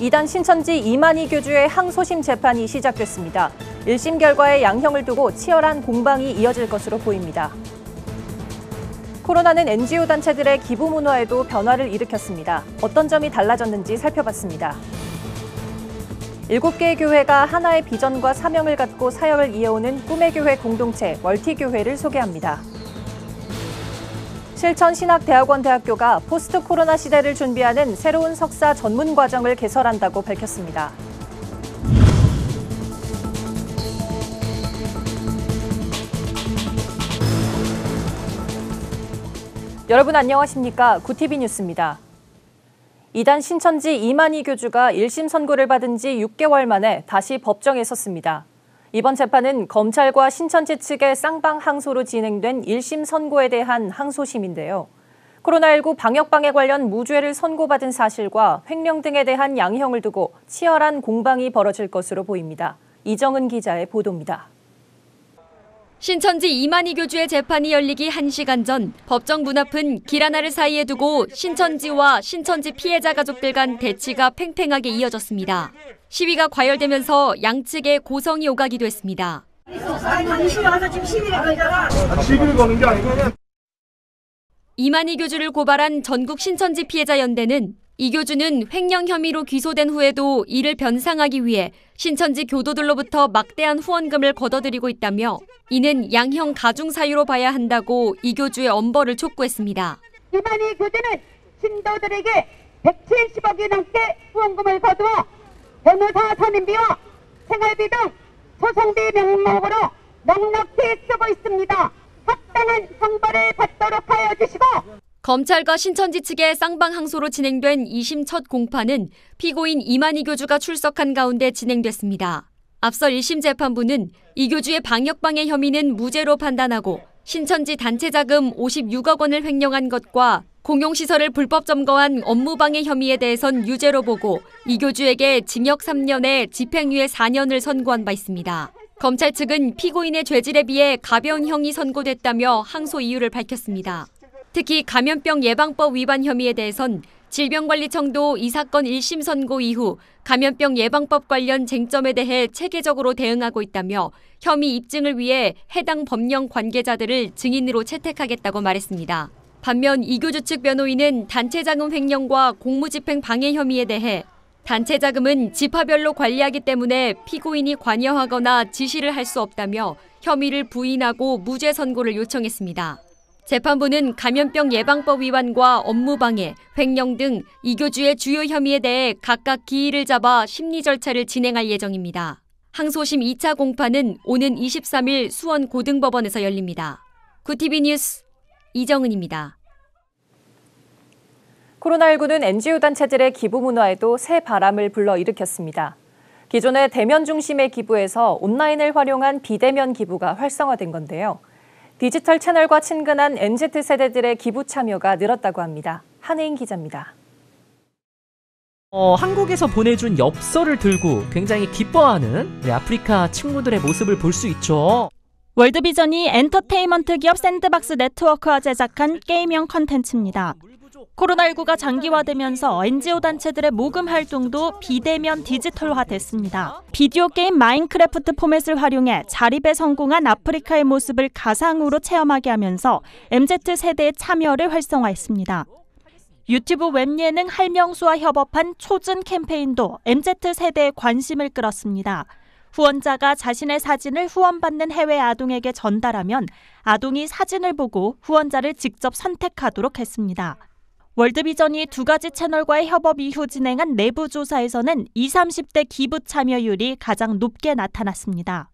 2단 신천지 이만희 교주의 항소심 재판이 시작됐습니다. 1심 결과에 양형을 두고 치열한 공방이 이어질 것으로 보입니다. 코로나는 NGO 단체들의 기부 문화에도 변화를 일으켰습니다. 어떤 점이 달라졌는지 살펴봤습니다. 7개의 교회가 하나의 비전과 사명을 갖고 사역을 이어오는 꿈의 교회 공동체 멀티교회를 소개합니다. 실천신학대학원 대학교가 포스트 코로나 시대를 준비하는 새로운 석사 전문 과정을 개설한다고 밝혔습니다. 여러분 안녕하십니까? 구티비 뉴스입니다. 2단 신천지 이만희 교주가 1심 선고를 받은 지 6개월 만에 다시 법정에 섰습니다. 이번 재판은 검찰과 신천지 측의 쌍방 항소로 진행된 1심 선고에 대한 항소심인데요. 코로나19 방역방해 관련 무죄를 선고받은 사실과 횡령 등에 대한 양형을 두고 치열한 공방이 벌어질 것으로 보입니다. 이정은 기자의 보도입니다. 신천지 이만희 교주의 재판이 열리기 1시간 전 법정 문 앞은 길 하나를 사이에 두고 신천지와 신천지 피해자 가족들 간 대치가 팽팽하게 이어졌습니다. 시위가 과열되면서 양측의 고성이 오가기도 했습니다. 시비를 거는 게 아니고 이만희 교주를 고발한 전국 신천지 피해자 연대는 이 교주는 횡령 혐의로 기소된 후에도 이를 변상하기 위해 신천지 교도들로부터 막대한 후원금을 거둬들이고 있다며 이는 양형 가중 사유로 봐야 한다고 이 교주의 엄벌을 촉구했습니다. 이만희 교주는 신도들에게 170억이 넘게 후원금을 거두어 변호사 선임비와 생활비 등 소송비 명목으로 넉넉히 쓰고 있습니다. 합당한 형벌을 받도록 하여 주시고 검찰과 신천지 측의 쌍방 항소로 진행된 2심 첫 공판은 피고인 이만희 교주가 출석한 가운데 진행됐습니다. 앞서 1심 재판부는 이 교주의 방역방해 혐의는 무죄로 판단하고 신천지 단체 자금 56억 원을 횡령한 것과 공용시설을 불법 점거한 업무방해 혐의에 대해선 유죄로 보고 이 교주에게 징역 3년에 집행유예 4년을 선고한 바 있습니다. 검찰 측은 피고인의 죄질에 비해 가벼운 형이 선고됐다며 항소 이유를 밝혔습니다. 특히 감염병 예방법 위반 혐의에 대해선 질병관리청도 이 사건 1심 선고 이후 감염병 예방법 관련 쟁점에 대해 체계적으로 대응하고 있다며 혐의 입증을 위해 해당 법령 관계자들을 증인으로 채택하겠다고 말했습니다. 반면 이 교주 측 변호인은 단체 자금 횡령과 공무집행 방해 혐의에 대해 단체 자금은 지파별로 관리하기 때문에 피고인이 관여하거나 지시를 할 수 없다며 혐의를 부인하고 무죄 선고를 요청했습니다. 재판부는 감염병 예방법 위반과 업무방해, 횡령 등 이 교주의 주요 혐의에 대해 각각 기일을 잡아 심리 절차를 진행할 예정입니다. 항소심 2차 공판은 오는 23일 수원 고등법원에서 열립니다. 구티비 뉴스 이정은입니다. 코로나19는 NGO 단체들의 기부 문화에도 새 바람을 불러일으켰습니다. 기존의 대면 중심의 기부에서 온라인을 활용한 비대면 기부가 활성화된 건데요. 디지털 채널과 친근한 MZ세대들의 기부 참여가 늘었다고 합니다. 한혜인 기자입니다. 한국에서 보내준 엽서를 들고 굉장히 기뻐하는 아프리카 친구들의 모습을 볼 수 있죠. 월드비전이 엔터테인먼트 기업 샌드박스 네트워크가 제작한 게임형 컨텐츠입니다. 코로나19가 장기화되면서 NGO 단체들의 모금 활동도 비대면 디지털화됐습니다. 비디오 게임 마인크래프트 포맷을 활용해 자립에 성공한 아프리카의 모습을 가상으로 체험하게 하면서 MZ세대의 참여를 활성화했습니다. 유튜브 웹예능 할명수와 협업한 초즌 캠페인도 MZ세대의 관심을 끌었습니다. 후원자가 자신의 사진을 후원받는 해외 아동에게 전달하면 아동이 사진을 보고 후원자를 직접 선택하도록 했습니다. 월드비전이 2가지 채널과의 협업 이후 진행한 내부 조사에서는 20, 30대 기부 참여율이 가장 높게 나타났습니다.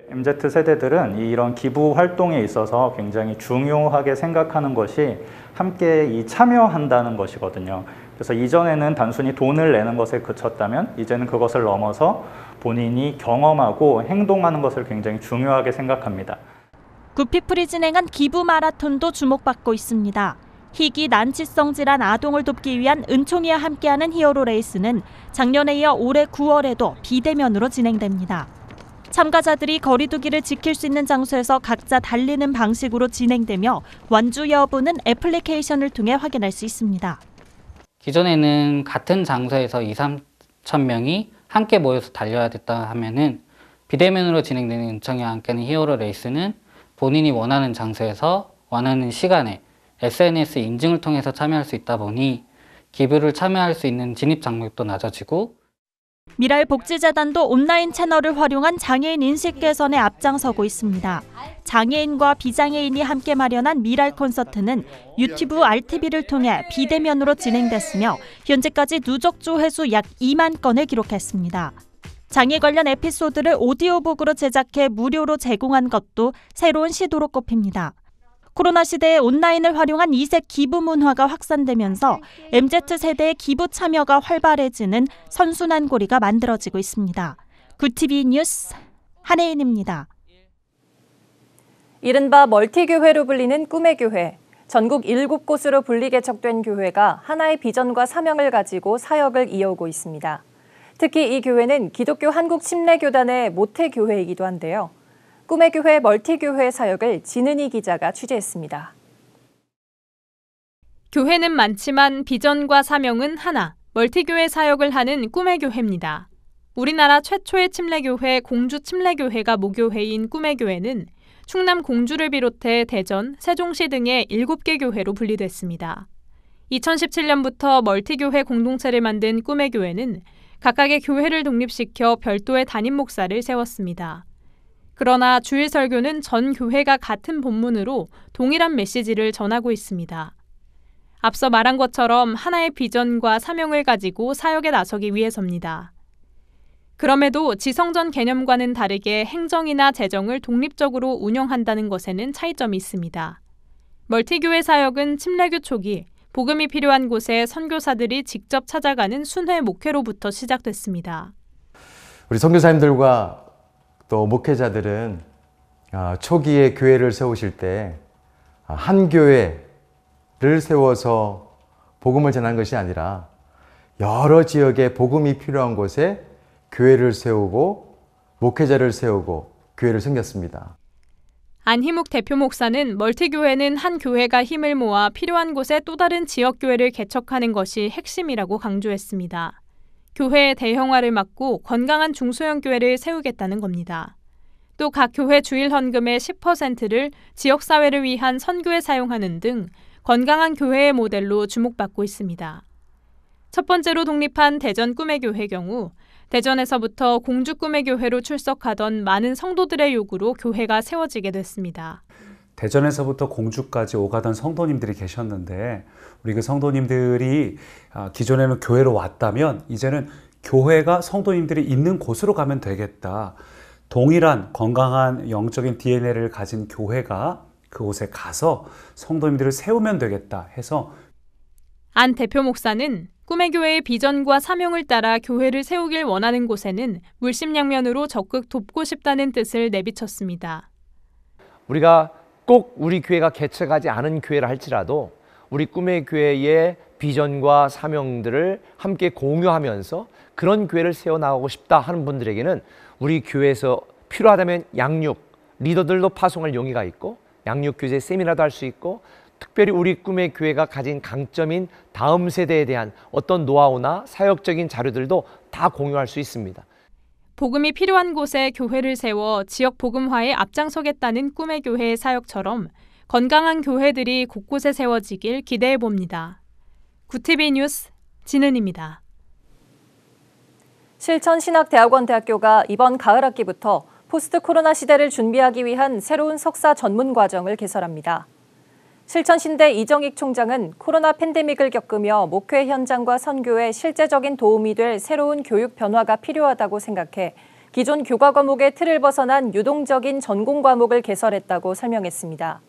MZ세대들은 이런 기부 활동에 있어서 굉장히 중요하게 생각하는 것이 함께 참여한다는 것이거든요. 그래서 이전에는 단순히 돈을 내는 것에 그쳤다면 이제는 그것을 넘어서 본인이 경험하고 행동하는 것을 굉장히 중요하게 생각합니다. 구피플이 진행한 기부 마라톤도 주목받고 있습니다. 희귀 난치성 질환 아동을 돕기 위한 은총이와 함께하는 히어로 레이스는 작년에 이어 올해 9월에도 비대면으로 진행됩니다. 참가자들이 거리두기를 지킬 수 있는 장소에서 각자 달리는 방식으로 진행되며 완주 여부는 애플리케이션을 통해 확인할 수 있습니다. 기존에는 같은 장소에서 2, 1000명이 함께 모여서 달려야 됐다 하면은 비대면으로 진행되는 은총이와 함께하는 히어로 레이스는 본인이 원하는 장소에서 원하는 시간에 SNS 인증을 통해서 참여할 수 있다 보니 기부를 참여할 수 있는 진입 장벽도 낮아지고 미랄복지재단도 온라인 채널을 활용한 장애인 인식 개선에 앞장서고 있습니다. 장애인과 비장애인이 함께 마련한 미랄 콘서트는 유튜브 RTV를 통해 비대면으로 진행됐으며 현재까지 누적 조회수 약 2만 건을 기록했습니다. 장애 관련 에피소드를 오디오북으로 제작해 무료로 제공한 것도 새로운 시도로 꼽힙니다. 코로나 시대에 온라인을 활용한 이색 기부 문화가 확산되면서 MZ세대의 기부 참여가 활발해지는 선순환고리가 만들어지고 있습니다. 구티비 뉴스 한혜인입니다. 이른바 멀티교회로 불리는 꿈의 교회. 전국 7곳으로 분리 개척된 교회가 하나의 비전과 사명을 가지고 사역을 이어오고 있습니다. 특히 이 교회는 기독교 한국침례교단의 모태교회이기도 한데요. 꿈의 교회 멀티교회 사역을 진은희 기자가 취재했습니다. 교회는 많지만 비전과 사명은 하나, 멀티교회 사역을 하는 꿈의 교회입니다. 우리나라 최초의 침례교회 공주침례교회가 모교회인 꿈의 교회는 충남 공주를 비롯해 대전, 세종시 등의 7개 교회로 분리됐습니다. 2017년부터 멀티교회 공동체를 만든 꿈의 교회는 각각의 교회를 독립시켜 별도의 담임 목사를 세웠습니다. 그러나 주일 설교는 전 교회가 같은 본문으로 동일한 메시지를 전하고 있습니다. 앞서 말한 것처럼 하나의 비전과 사명을 가지고 사역에 나서기 위해서입니다. 그럼에도 지성전 개념과는 다르게 행정이나 재정을 독립적으로 운영한다는 것에는 차이점이 있습니다. 멀티교회 사역은 침례교 초기 복음이 필요한 곳에 선교사들이 직접 찾아가는 순회 목회로부터 시작됐습니다. 우리 선교사님들과 또 목회자들은 초기에 교회를 세우실 때 한 교회를 세워서 복음을 전한 것이 아니라 여러 지역에 복음이 필요한 곳에 교회를 세우고 목회자를 세우고 교회를 섬겼습니다. 안희묵 대표 목사는 멀티교회는 한 교회가 힘을 모아 필요한 곳에 또 다른 지역교회를 개척하는 것이 핵심이라고 강조했습니다. 교회의 대형화를 막고 건강한 중소형 교회를 세우겠다는 겁니다. 또 각 교회 주일 헌금의 10%를 지역사회를 위한 선교에 사용하는 등 건강한 교회의 모델로 주목받고 있습니다. 첫 번째로 독립한 대전 꿈의 교회 경우 대전에서부터 공주 꿈의 교회로 출석하던 많은 성도들의 요구로 교회가 세워지게 됐습니다. 대전에서부터 공주까지 오가던 성도님들이 계셨는데 우리 그 성도님들이 기존에는 교회로 왔다면 이제는 교회가 성도님들이 있는 곳으로 가면 되겠다. 동일한 건강한 영적인 DNA를 가진 교회가 그곳에 가서 성도님들을 세우면 되겠다 해서 안 대표 목사는 꿈의 교회의 비전과 사명을 따라 교회를 세우길 원하는 곳에는 물심양면으로 적극 돕고 싶다는 뜻을 내비쳤습니다. 우리가 꼭 우리 교회가 개척하지 않은 교회라 할지라도 우리 꿈의 교회의 비전과 사명들을 함께 공유하면서 그런 교회를 세워나가고 싶다 하는 분들에게는 우리 교회에서 필요하다면 양육, 리더들도 파송할 용의가 있고 양육교제 세미나도 할 수 있고 특별히 우리 꿈의 교회가 가진 강점인 다음 세대에 대한 어떤 노하우나 사역적인 자료들도 다 공유할 수 있습니다. 복음이 필요한 곳에 교회를 세워 지역 복음화에 앞장서겠다는 꿈의 교회의 사역처럼 건강한 교회들이 곳곳에 세워지길 기대해 봅니다. 구티비 뉴스 진은입니다. 실천신학대학원대학교가 이번 가을 학기부터 포스트 코로나 시대를 준비하기 위한 새로운 석사 전문 과정을 개설합니다. 실천신대 이정익 총장은 코로나 팬데믹을 겪으며 목회 현장과 선교에 실제적인 도움이 될 새로운 교육 변화가 필요하다고 생각해 기존 교과 과목의 틀을 벗어난 유동적인 전공 과목을 개설했다고 설명했습니다.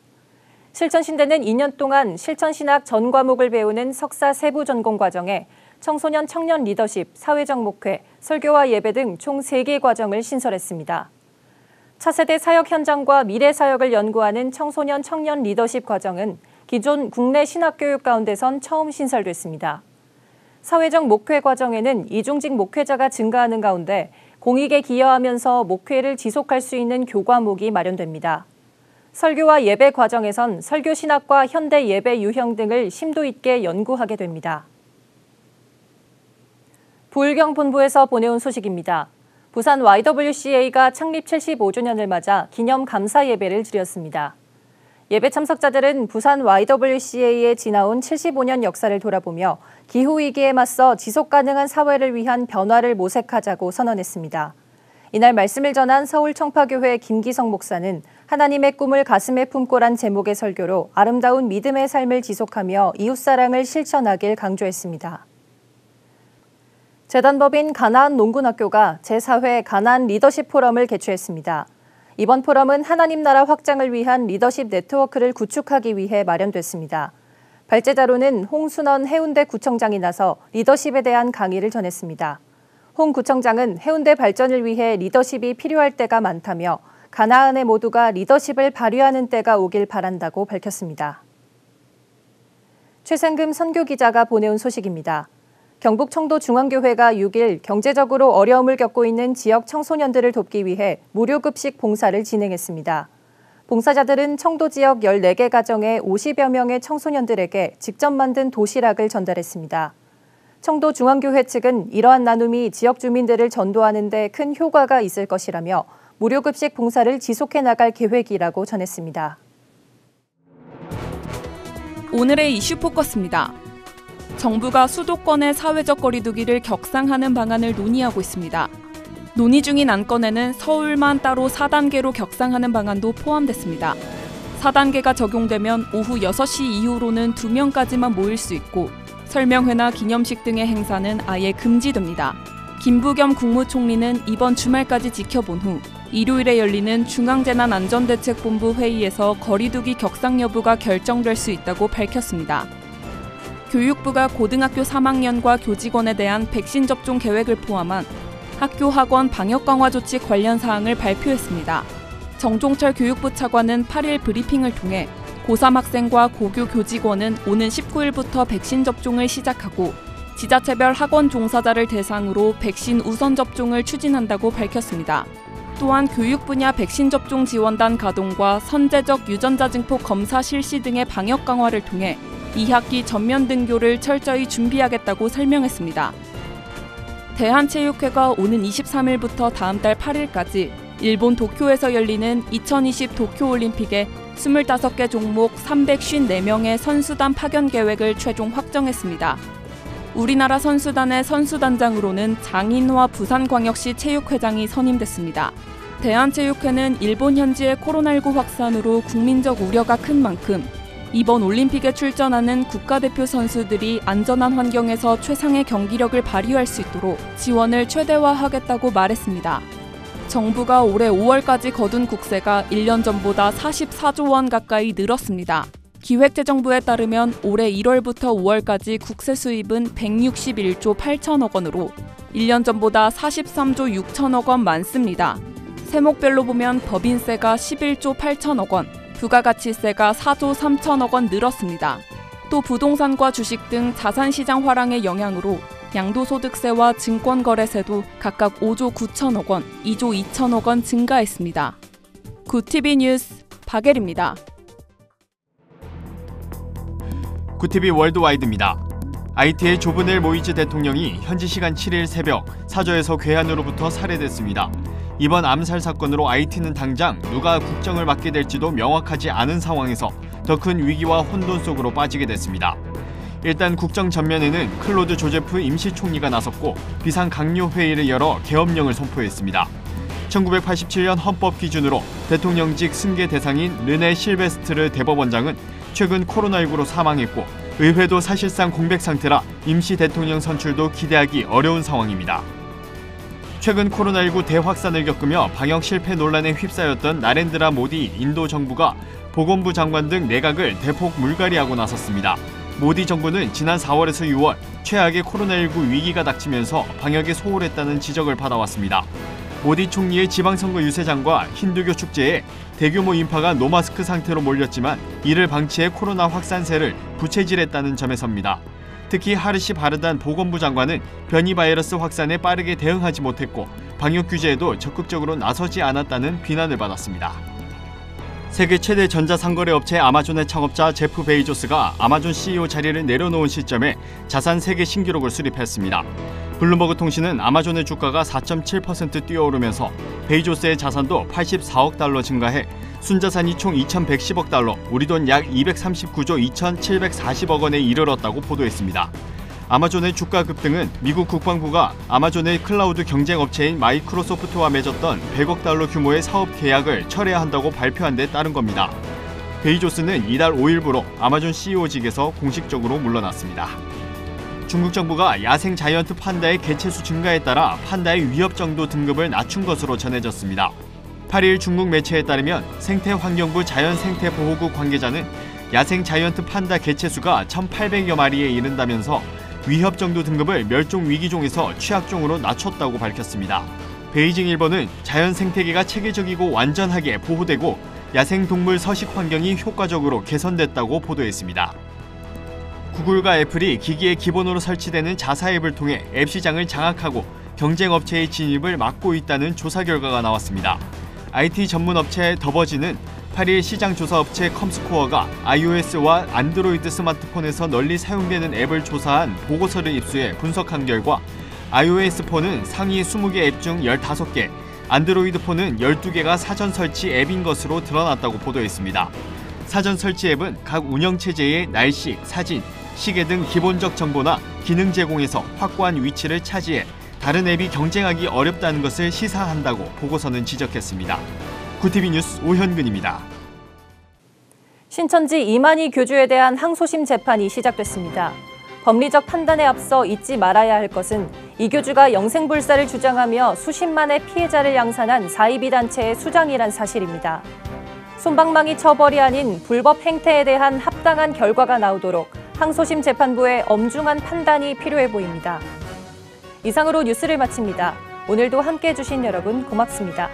실천신대는 2년 동안 실천신학 전 과목을 배우는 석사 세부 전공 과정에 청소년 청년 리더십, 사회적 목회, 설교와 예배 등 총 3개 과정을 신설했습니다. 차세대 사역 현장과 미래 사역을 연구하는 청소년 청년 리더십 과정은 기존 국내 신학교육 가운데선 처음 신설됐습니다. 사회적 목회 과정에는 이중직 목회자가 증가하는 가운데 공익에 기여하면서 목회를 지속할 수 있는 교과목이 마련됩니다. 설교와 예배 과정에선 설교 신학과 현대 예배 유형 등을 심도 있게 연구하게 됩니다. 부울경본부에서 보내온 소식입니다. 부산 YWCA가 창립 75주년을 맞아 기념 감사 예배를 드렸습니다. 예배 참석자들은 부산 YWCA에 지나온 75년 역사를 돌아보며 기후위기에 맞서 지속가능한 사회를 위한 변화를 모색하자고 선언했습니다. 이날 말씀을 전한 서울청파교회 김기성 목사는 하나님의 꿈을 가슴에 품고란 제목의 설교로 아름다운 믿음의 삶을 지속하며 이웃사랑을 실천하길 강조했습니다. 재단법인 가나안 농군학교가 제4회 가나안 리더십 포럼을 개최했습니다. 이번 포럼은 하나님 나라 확장을 위한 리더십 네트워크를 구축하기 위해 마련됐습니다. 발제자로는 홍순원 해운대 구청장이 나서 리더십에 대한 강의를 전했습니다. 홍 구청장은 해운대 발전을 위해 리더십이 필요할 때가 많다며 가나안의 모두가 리더십을 발휘하는 때가 오길 바란다고 밝혔습니다. 최상금 선교기자가 보내온 소식입니다. 경북 청도중앙교회가 6일 경제적으로 어려움을 겪고 있는 지역 청소년들을 돕기 위해 무료급식 봉사를 진행했습니다. 봉사자들은 청도 지역 14개 가정의 50여 명의 청소년들에게 직접 만든 도시락을 전달했습니다. 청도중앙교회 측은 이러한 나눔이 지역 주민들을 전도하는 데 큰 효과가 있을 것이라며 무료급식 봉사를 지속해 나갈 계획이라고 전했습니다. 오늘의 이슈 포커스입니다. 정부가 수도권의 사회적 거리두기를 격상하는 방안을 논의하고 있습니다. 논의 중인 안건에는 서울만 따로 4단계로 격상하는 방안도 포함됐습니다. 4단계가 적용되면 오후 6시 이후로는 2명까지만 모일 수 있고 설명회나 기념식 등의 행사는 아예 금지됩니다. 김부겸 국무총리는 이번 주말까지 지켜본 후 일요일에 열리는 중앙재난안전대책본부 회의에서 거리두기 격상 여부가 결정될 수 있다고 밝혔습니다. 교육부가 고등학교 3학년과 교직원에 대한 백신 접종 계획을 포함한 학교 학원 방역 강화 조치 관련 사항을 발표했습니다. 정종철 교육부 차관은 8일 브리핑을 통해 고3 학생과 고교 교직원은 오는 19일부터 백신 접종을 시작하고 지자체별 학원 종사자를 대상으로 백신 우선 접종을 추진한다고 밝혔습니다. 또한 교육 분야 백신 접종 지원단 가동과 선제적 유전자 증폭 검사 실시 등의 방역 강화를 통해 2학기 전면 등교를 철저히 준비하겠다고 설명했습니다. 대한체육회가 오는 23일부터 다음 달 8일까지 일본 도쿄에서 열리는 2020 도쿄올림픽에 25개 종목 354명의 선수단 파견 계획을 최종 확정했습니다. 우리나라 선수단의 선수단장으로는 장인화 부산광역시 체육회장이 선임됐습니다. 대한체육회는 일본 현지의 코로나19 확산으로 국민적 우려가 큰 만큼 이번 올림픽에 출전하는 국가대표 선수들이 안전한 환경에서 최상의 경기력을 발휘할 수 있도록 지원을 최대화하겠다고 말했습니다. 정부가 올해 5월까지 거둔 국세가 1년 전보다 44조 원 가까이 늘었습니다. 기획재정부에 따르면 올해 1월부터 5월까지 국세 수입은 161조 8천억 원으로 1년 전보다 43조 6천억 원 많습니다. 세목별로 보면 법인세가 11조 8천억 원, 부가가치세가 4조 3천억 원 늘었습니다. 또 부동산과 주식 등 자산시장 화랑의 영향으로 양도소득세와 증권거래세도 각각 5조 9천억 원, 2조 2천억 원 증가했습니다. 구TV 뉴스 박예리입니다. 구TV 월드와이드입니다. IT의 조브넬 모이즈 대통령이 현지 시간 7일 새벽 사저에서 괴한으로부터 살해됐습니다. 이번 암살 사건으로 IT는 당장 누가 국정을 맡게 될지도 명확하지 않은 상황에서 더 큰 위기와 혼돈 속으로 빠지게 됐습니다. 일단 국정 전면에는 클로드 조제프 임시총리가 나섰고 비상강요회의를 열어 계엄령을 선포했습니다. 1987년 헌법 기준으로 대통령직 승계 대상인 르네 실베스트르 대법원장은 최근 코로나19로 사망했고 의회도 사실상 공백 상태라 임시 대통령 선출도 기대하기 어려운 상황입니다. 최근 코로나19 대확산을 겪으며 방역 실패 논란에 휩싸였던 나렌드라 모디 인도 정부가 보건부 장관 등 내각을 대폭 물갈이하고 나섰습니다. 모디 정부는 지난 4월에서 6월 최악의 코로나19 위기가 닥치면서 방역에 소홀했다는 지적을 받아왔습니다. 모디 총리의 지방선거 유세장과 힌두교 축제에 대규모 인파가 노마스크 상태로 몰렸지만 이를 방치해 코로나 확산세를 부채질했다는 점에서입니다. 특히 하르시 바르단 보건부 장관은 변이 바이러스 확산에 빠르게 대응하지 못했고 방역 규제에도 적극적으로 나서지 않았다는 비난을 받았습니다. 세계 최대 전자상거래 업체 아마존의 창업자 제프 베이조스가 아마존 CEO 자리를 내려놓은 시점에 자산 세계 신기록을 수립했습니다. 블룸버그 통신은 아마존의 주가가 4.7% 뛰어오르면서 베이조스의 자산도 84억 달러 증가해 순자산이 총 2,110억 달러, 우리 돈 약 239조 2,740억 원에 이르렀다고 보도했습니다. 아마존의 주가 급등은 미국 국방부가 아마존의 클라우드 경쟁 업체인 마이크로소프트와 맺었던 100억 달러 규모의 사업 계약을 철회해야 한다고 발표한 데 따른 겁니다. 베이조스는 이달 5일부로 아마존 CEO직에서 공식적으로 물러났습니다. 중국 정부가 야생 자이언트 판다의 개체수 증가에 따라 판다의 위협 정도 등급을 낮춘 것으로 전해졌습니다. 8일 중국 매체에 따르면 생태환경부 자연생태보호국 관계자는 야생 자이언트 판다 개체수가 1,800여 마리에 이른다면서 위협 정도 등급을 멸종위기종에서 취약종으로 낮췄다고 밝혔습니다. 베이징일보는 자연 생태계가 체계적이고 완전하게 보호되고 야생동물 서식 환경이 효과적으로 개선됐다고 보도했습니다. 구글과 애플이 기기의 기본으로 설치되는 자사 앱을 통해 앱 시장을 장악하고 경쟁 업체의 진입을 막고 있다는 조사 결과가 나왔습니다. IT 전문 업체 더버지는 8일 시장 조사 업체 컴스코어가 iOS와 안드로이드 스마트폰에서 널리 사용되는 앱을 조사한 보고서를 입수해 분석한 결과 iOS 폰은 상위 20개 앱 중 15개, 안드로이드 폰은 12개가 사전 설치 앱인 것으로 드러났다고 보도했습니다. 사전 설치 앱은 각 운영체제의 날씨, 사진, 시계 등 기본적 정보나 기능 제공에서 확고한 위치를 차지해 다른 앱이 경쟁하기 어렵다는 것을 시사한다고 보고서는 지적했습니다. 구티비 뉴스 오현근입니다. 신천지 이만희 교주에 대한 항소심 재판이 시작됐습니다. 법리적 판단에 앞서 잊지 말아야 할 것은 이 교주가 영생불사를 주장하며 수십만의 피해자를 양산한 사이비 단체의 수장이란 사실입니다. 솜방망이 처벌이 아닌 불법 행태에 대한 합당한 결과가 나오도록 항소심 재판부의 엄중한 판단이 필요해 보입니다. 이상으로 뉴스를 마칩니다. 오늘도 함께해 주신 여러분 고맙습니다.